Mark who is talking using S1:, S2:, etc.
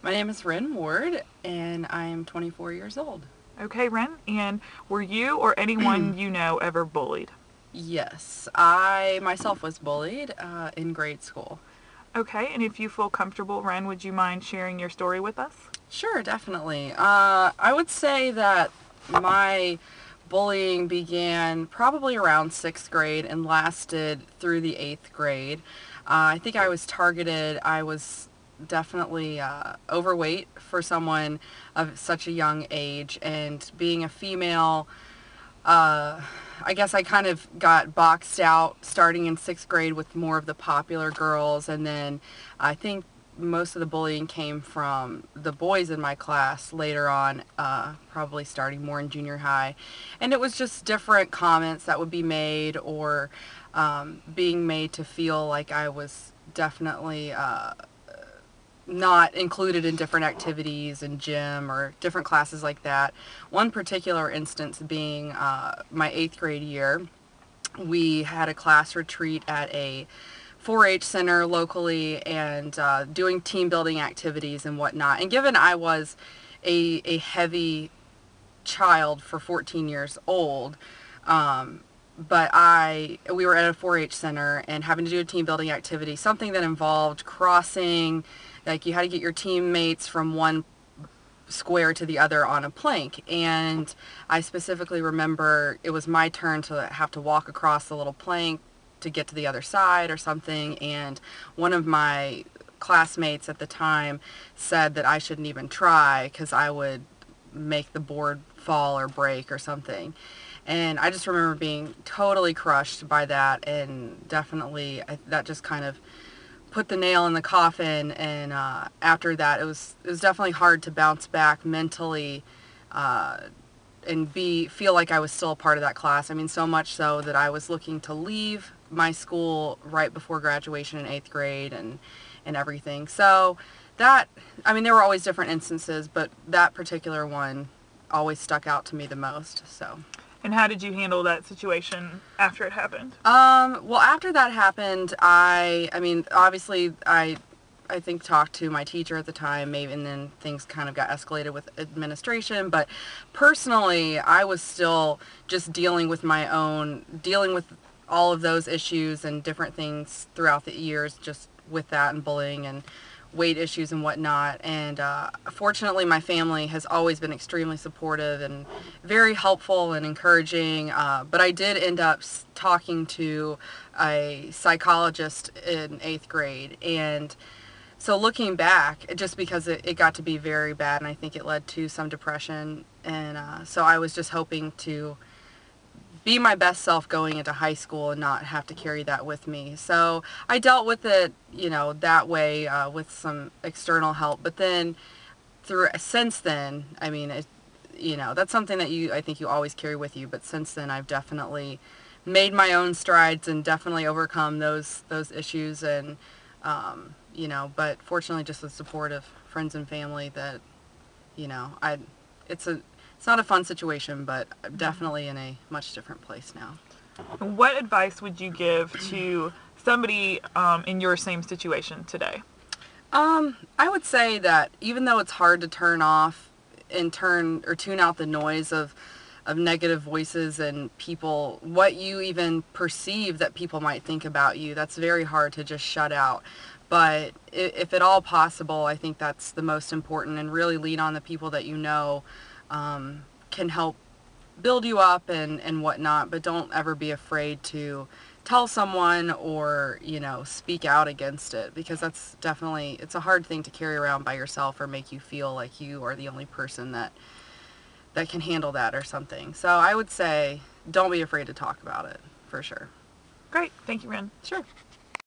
S1: My name is Ren Ward, and I am 24 years old.
S2: Okay, Ren, and were you or anyone you know ever bullied?
S1: Yes, I myself was bullied in grade school.
S2: Okay, and if you feel comfortable, Ren, would you mind sharing your story with us?
S1: Sure, definitely. I would say that my bullying began probably around 6th grade and lasted through the 8th grade. I think I was targeted. I was definitely overweight for someone of such a young age, and being a female, uh, I guess I kind of got boxed out starting in 6th grade with more of the popular girls, and then I think most of the bullying came from the boys in my class later on, probably starting more in junior high. And it was just different comments that would be made, or being made to feel like I was definitely not included in different activities in gym or different classes like that. One particular instance being my 8th grade year, we had a class retreat at a 4-H center locally, and doing team building activities and whatnot. And given I was a heavy child for 14 years old, but we were at a 4-H center and having to do a team building activity, something that involved crossing, like you had to get your teammates from one square to the other on a plank. And I specifically remember it was my turn to have to walk across the little plank to get to the other side or something, and one of my classmates at the time said that I shouldn't even try because I would make the board fall or break or something. And I just remember being totally crushed by that, and definitely that just kind of put the nail in the coffin. And after that, it was definitely hard to bounce back mentally, and feel like I was still a part of that class. I mean, so much so that I was looking to leave my school right before graduation in 8th grade, and everything. So that, I mean, there were always different instances, but that particular one always stuck out to me the most. So.
S2: And how did you handle that situation after it happened?
S1: Well, after that happened, I mean, obviously, I think talked to my teacher at the time, maybe, and then things kind of got escalated with administration. But personally, I was still just dealing with all of those issues and different things throughout the years, just with that and bullying and weight issues and whatnot. And fortunately, my family has always been extremely supportive and very helpful and encouraging. But I did end up talking to a psychologist in 8th grade. And so looking back, just because it got to be very bad, and I think it led to some depression. And so I was just hoping to be my best self going into high school and not have to carry that with me. So I dealt with it, that way, with some external help. But then since then, I mean, that's something that I think you always carry with you. But since then, I've definitely made my own strides and definitely overcome those issues. And, but fortunately just the support of friends and family that, it's not a fun situation, but I'm definitely in a much different place now.
S2: What advice would you give to somebody in your same situation today?
S1: I would say that even though it's hard to turn off and tune out the noise of negative voices and people, what you even perceive that people might think about you, that's very hard to just shut out. But if at all possible, I think that's the most important, and really lean on the people that can help build you up and whatnot. But don't ever be afraid to tell someone or speak out against it, because it's a hard thing to carry around by yourself or make you feel like you are the only person that can handle that or something. So I would say don't be afraid to talk about it, for sure.
S2: Great. Thank you, Ren.
S1: Sure.